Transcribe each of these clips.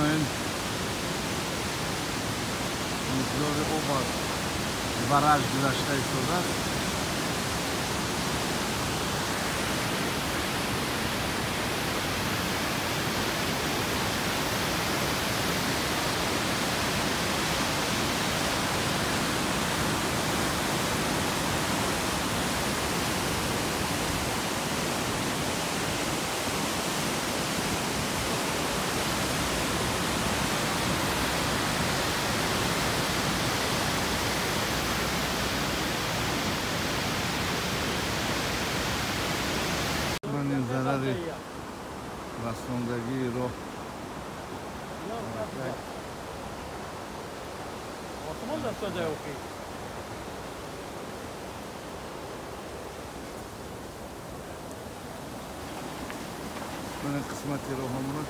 این مقدار آب از برج گذشته ایستاده است. این ضرر رساندگی راه من قسمتی راه همونه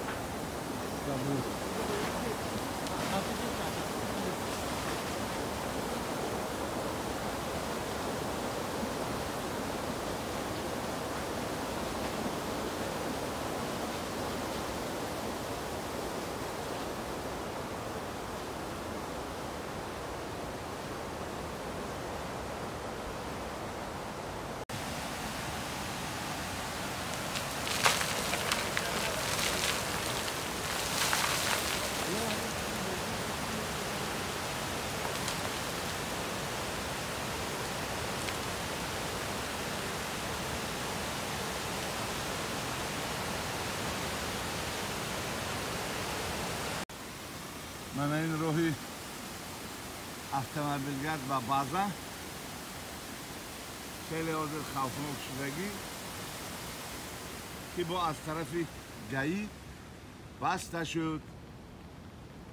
من این راهی автомобилгард ба база خیلی حاضر خوفناک شدگی که با از طرف گایی بسته شد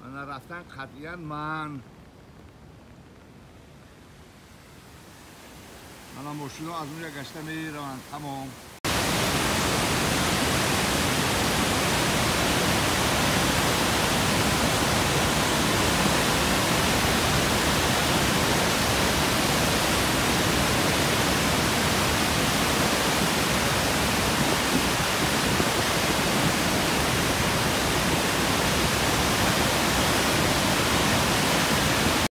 من رفتن قطعا من ماشینا از اونجا گشته میروند تمام